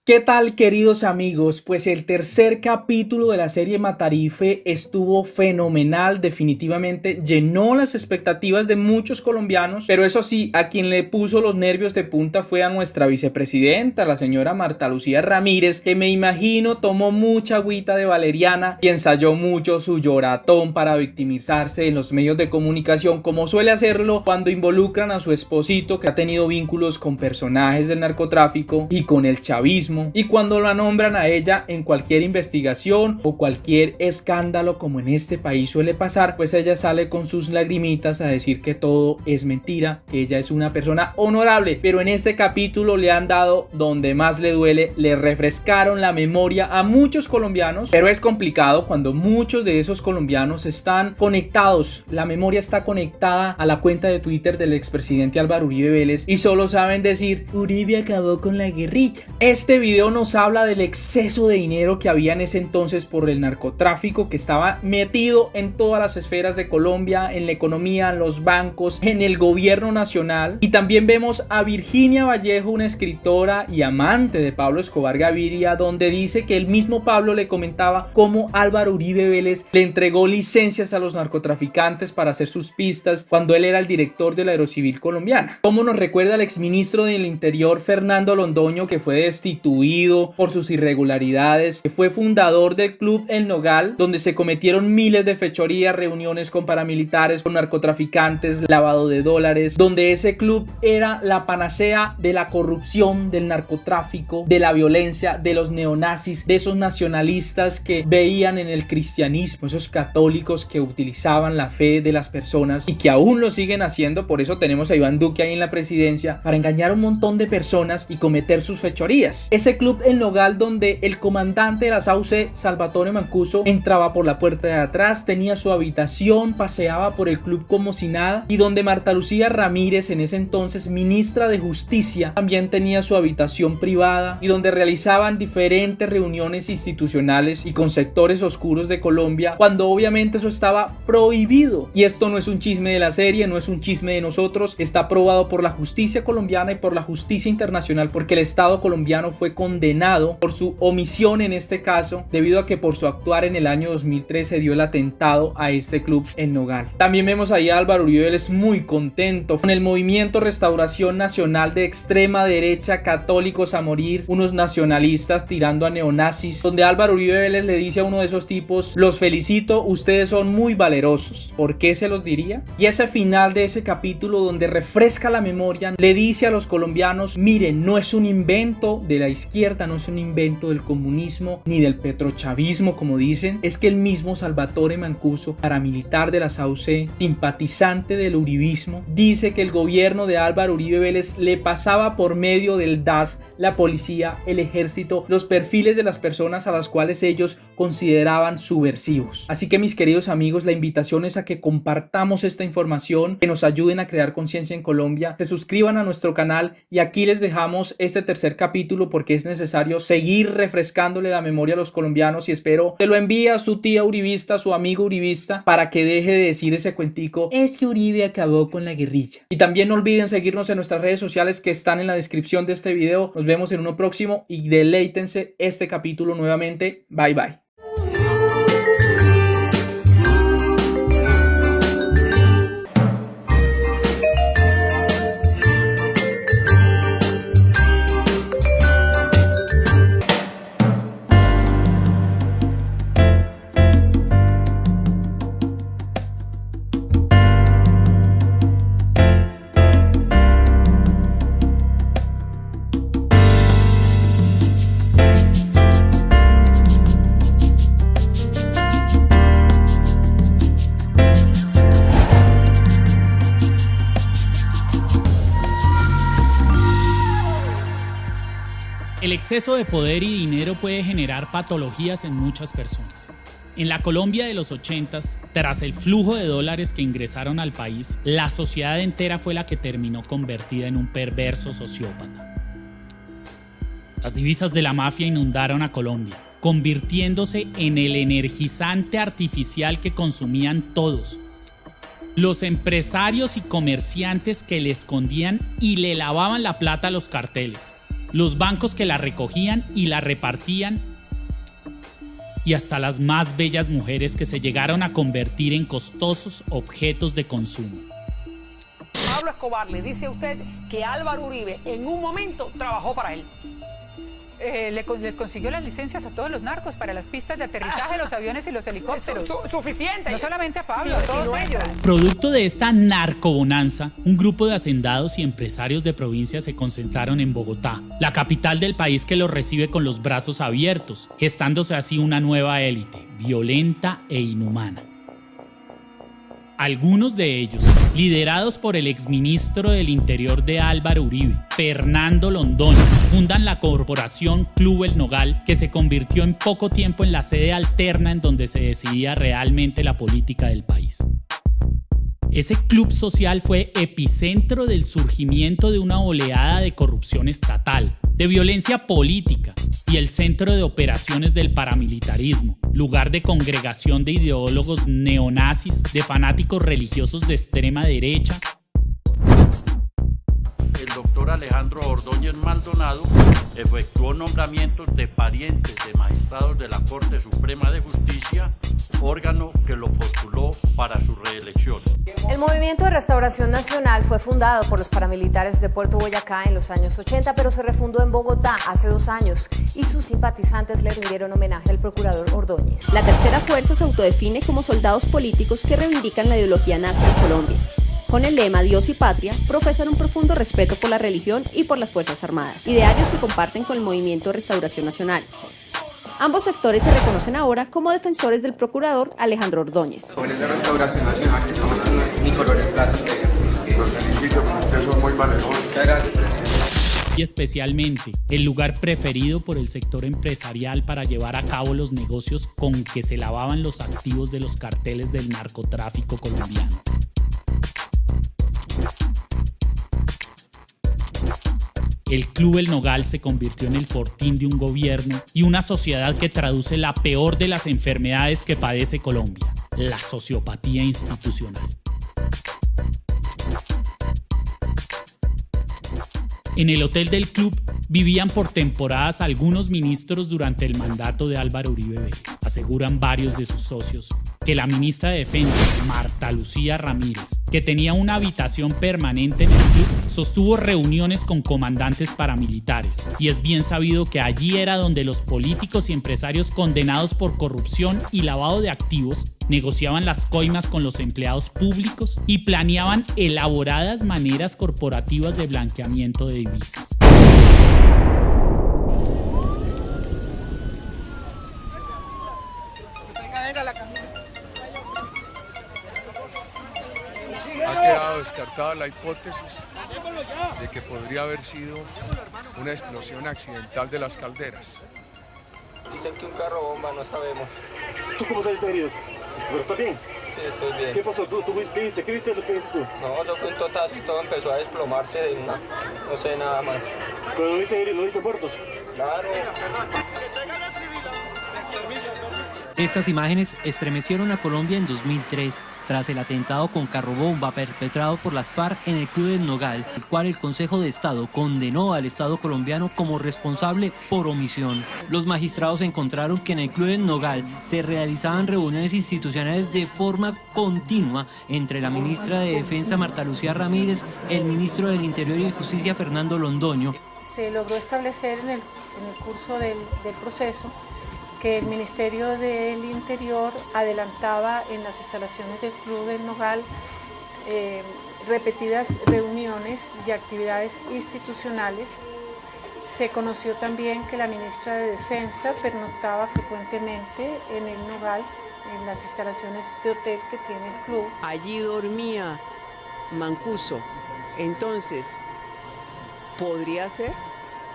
¿Qué tal, queridos amigos? Pues el tercer capítulo de la serie Matarife estuvo fenomenal, definitivamente llenó las expectativas de muchos colombianos, pero eso sí, a quien le puso los nervios de punta fue a nuestra vicepresidenta, la señora Marta Lucía Ramírez, que me imagino tomó mucha agüita de valeriana y ensayó mucho su lloratón para victimizarse en los medios de comunicación, como suele hacerlo cuando involucran a su esposito que ha tenido vínculos con personajes del narcotráfico y con el chavismo. Y cuando la nombran a ella en cualquier investigación o cualquier escándalo, como en este país suele pasar, pues ella sale con sus lagrimitas a decir que todo es mentira, que ella es una persona honorable. Pero en este capítulo le han dado donde más le duele, le refrescaron la memoria a muchos colombianos, pero es complicado cuando muchos de esos colombianos están conectados, la memoria está conectada a la cuenta de Twitter del expresidente Álvaro Uribe Vélez y solo saben decir: Uribe acabó con la guerrilla. Este video nos habla del exceso de dinero que había en ese entonces por el narcotráfico, que estaba metido en todas las esferas de Colombia, en la economía, en los bancos, en el gobierno nacional. Y también vemos a Virginia Vallejo, una escritora y amante de Pablo Escobar Gaviria, donde dice que el mismo Pablo le comentaba cómo Álvaro Uribe Vélez le entregó licencias a los narcotraficantes para hacer sus pistas cuando él era el director de la Aerocivil colombiana. Como nos recuerda el exministro del Interior Fernando Londoño, que fue destituido por sus irregularidades, que fue fundador del Club El Nogal, donde se cometieron miles de fechorías, reuniones con paramilitares, con narcotraficantes, lavado de dólares, donde ese club era la panacea de la corrupción, del narcotráfico, de la violencia, de los neonazis, de esos nacionalistas que veían en el cristianismo, esos católicos que utilizaban la fe de las personas y que aún lo siguen haciendo. Por eso tenemos a Iván Duque ahí en la presidencia, para engañar a un montón de personas y cometer sus fechorías. Ese Club El Nogal, donde el comandante de la SAUC, Salvatore Mancuso, entraba por la puerta de atrás, tenía su habitación, paseaba por el club como si nada, y donde Marta Lucía Ramírez, en ese entonces ministra de Justicia, también tenía su habitación privada y donde realizaban diferentes reuniones institucionales y con sectores oscuros de Colombia, cuando obviamente eso estaba prohibido. Y esto no es un chisme de la serie, no es un chisme de nosotros, está probado por la justicia colombiana y por la justicia internacional, porque el Estado colombiano fue condenado por su omisión en este caso, debido a que por su actuar en el año 2013 dio el atentado a este club El Nogal. También vemos ahí a Álvaro Uribe Vélez muy contento con el movimiento Restauración Nacional de extrema derecha, católicos a morir, unos nacionalistas tirando a neonazis, donde Álvaro Uribe Vélez le dice a uno de esos tipos: los felicito, ustedes son muy valerosos. ¿Por qué se los diría? Y ese final de ese capítulo, donde refresca la memoria, le dice a los colombianos: miren, no es un invento de la izquierda, no es un invento del comunismo ni del petrochavismo como dicen, es que el mismo Salvatore Mancuso, paramilitar de la SAUC, simpatizante del uribismo, dice que el gobierno de Álvaro Uribe Vélez le pasaba por medio del DAS, la policía, el ejército, los perfiles de las personas a las cuales ellos consideraban subversivos. Así que, mis queridos amigos, la invitación es a que compartamos esta información, que nos ayuden a crear conciencia en Colombia, se suscriban a nuestro canal y aquí les dejamos este tercer capítulo porque es necesario seguir refrescándole la memoria a los colombianos, y espero que lo envíe a su tía uribista, a su amigo uribista, para que deje de decir ese cuentico: es que Uribe acabó con la guerrilla. Y también no olviden seguirnos en nuestras redes sociales que están en la descripción de este video. Nos vemos en uno próximo y deleítense este capítulo nuevamente. Bye bye. El exceso de poder y dinero puede generar patologías en muchas personas. En la Colombia de los 80s, tras el flujo de dólares que ingresaron al país, la sociedad entera fue la que terminó convertida en un perverso sociópata. Las divisas de la mafia inundaron a Colombia, convirtiéndose en el energizante artificial que consumían todos. Los empresarios y comerciantes que le escondían y le lavaban la plata a los carteles. los bancos que la recogían y la repartían, y hasta las más bellas mujeres que se llegaron a convertir en costosos objetos de consumo. Pablo Escobar le dice a usted que Álvaro Uribe en un momento trabajó para él. Les consiguió las licencias a todos los narcos para las pistas de aterrizaje, los aviones y los helicópteros. Suficiente. No solamente a Pablo, Sí, a todos ellos. Producto de esta narcobonanza, un grupo de hacendados y empresarios de provincia se concentraron en Bogotá, la capital del país, que los recibe con los brazos abiertos, gestándose así una nueva élite, violenta e inhumana. Algunos de ellos, liderados por el exministro del Interior de Álvaro Uribe, Fernando Londoño, fundan la corporación Club El Nogal, que se convirtió en poco tiempo en la sede alterna en donde se decidía realmente la política del país. Ese club social fue epicentro del surgimiento de una oleada de corrupción estatal, de violencia política y el centro de operaciones del paramilitarismo, lugar de congregación de ideólogos neonazis, de fanáticos religiosos de extrema derecha. El doctor Alejandro Ordóñez Maldonado efectuó nombramientos de parientes de magistrados de la Corte Suprema de Justicia, órgano que lo postuló para su reelección. El Movimiento de Restauración Nacional fue fundado por los paramilitares de Puerto Boyacá en los años 80, pero se refundó en Bogotá hace 2 años y sus simpatizantes le rindieron homenaje al procurador Ordóñez. La tercera fuerza se autodefine como soldados políticos que reivindican la ideología nazi en Colombia. Con el lema Dios y Patria, profesan un profundo respeto por la religión y por las Fuerzas Armadas, idearios que comparten con el Movimiento de Restauración Nacional. Ambos sectores se reconocen ahora como defensores del procurador Alejandro Ordóñez. Jóvenes de Restauración Nacional, que estamos dando mi color en plata. Los felicito, ustedes son muy valerosos. Muchas gracias. Y especialmente el lugar preferido por el sector empresarial para llevar a cabo los negocios con que se lavaban los activos de los carteles del narcotráfico colombiano. El Club El Nogal se convirtió en el fortín de un gobierno y una sociedad que traduce la peor de las enfermedades que padece Colombia, la sociopatía institucional. En el hotel del club vivían por temporadas algunos ministros durante el mandato de Álvaro Uribe Vélez. Aseguran varios de sus socios que la ministra de Defensa, Marta Lucía Ramírez, que tenía una habitación permanente en el club, sostuvo reuniones con comandantes paramilitares. Y es bien sabido que allí era donde los políticos y empresarios condenados por corrupción y lavado de activos negociaban las coimas con los empleados públicos y planeaban elaboradas maneras corporativas de blanqueamiento de divisas. Ha quedado descartada la hipótesis de que podría haber sido una explosión accidental de las calderas. Dicen que un carro bomba, no sabemos. ¿Tú cómo saliste herido? ¿Pero estás bien? Sí, estoy bien. ¿Qué pasó? ¿Tú viste? ¿Qué viste? ¿Lo que viste tú? No, yo fui un totazo y todo empezó a desplomarse de una. No sé nada más. ¿Pero no viste heridos? ¿No viste muertos? Claro. Estas imágenes estremecieron a Colombia en 2003 tras el atentado con carrobomba perpetrado por las FARC en el Club El Nogal, el cual el Consejo de Estado condenó al Estado colombiano como responsable por omisión. Los magistrados encontraron que en el Club El Nogal se realizaban reuniones institucionales de forma continua entre la ministra de Defensa Marta Lucía Ramírez, el ministro del Interior y de Justicia Fernando Londoño. Se logró establecer en el curso del proceso que el Ministerio del Interior adelantaba en las instalaciones del Club del Nogal repetidas reuniones y actividades institucionales. Se conoció también que la ministra de Defensa pernoctaba frecuentemente en el Nogal, en las instalaciones de hotel que tiene el club. Allí dormía Mancuso, entonces podría ser.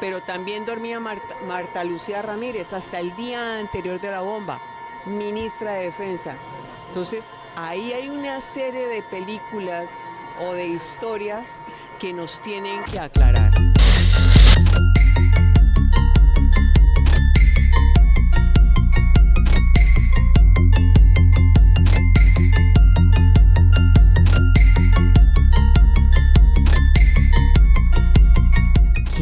Pero también dormía Marta Lucía Ramírez hasta el día anterior de la bomba, ministra de Defensa. Entonces, ahí hay una serie de películas o de historias que nos tienen que aclarar.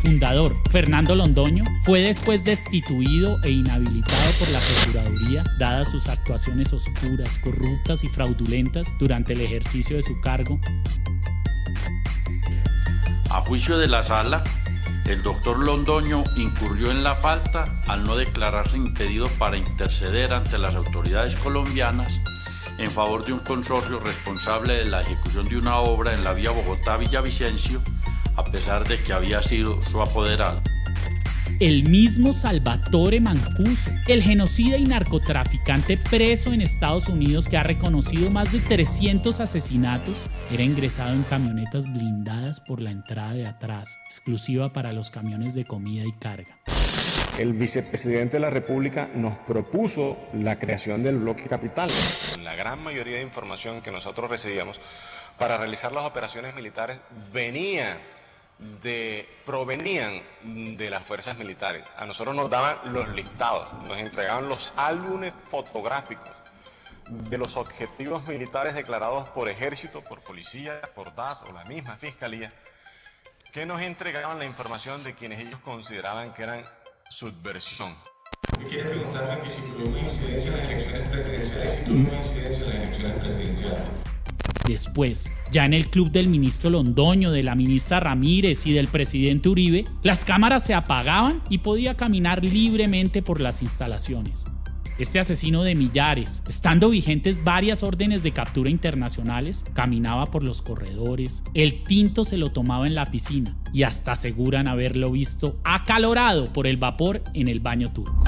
Fundador, Fernando Londoño, fue después destituido e inhabilitado por la Procuraduría, dadas sus actuaciones oscuras, corruptas y fraudulentas durante el ejercicio de su cargo. A juicio de la sala, el doctor Londoño incurrió en la falta al no declararse impedido para interceder ante las autoridades colombianas en favor de un consorcio responsable de la ejecución de una obra en la vía Bogotá-Villavicencio, a pesar de que había sido su apoderado. El mismo Salvatore Mancuso, el genocida y narcotraficante preso en Estados Unidos que ha reconocido más de 300 asesinatos, era ingresado en camionetas blindadas por la entrada de atrás, exclusiva para los camiones de comida y carga. El vicepresidente de la República nos propuso la creación del bloque capital. La gran mayoría de información que nosotros recibíamos para realizar las operaciones militares provenían de las fuerzas militares. A nosotros nos daban los listados, nos entregaban los álbumes fotográficos de los objetivos militares declarados por ejército, por policía, por DAS o la misma fiscalía, que nos entregaban la información de quienes ellos consideraban que eran subversión. Quiero preguntarme que si tuvo incidencia en las elecciones presidenciales, si tuvo incidencia en las elecciones presidenciales. Después, ya en el club del ministro Londoño, de la ministra Ramírez y del presidente Uribe, las cámaras se apagaban y podía caminar libremente por las instalaciones. Este asesino de millares, estando vigentes varias órdenes de captura internacionales, caminaba por los corredores, el tinto se lo tomaba en la piscina y hasta aseguran haberlo visto acalorado por el vapor en el baño turco.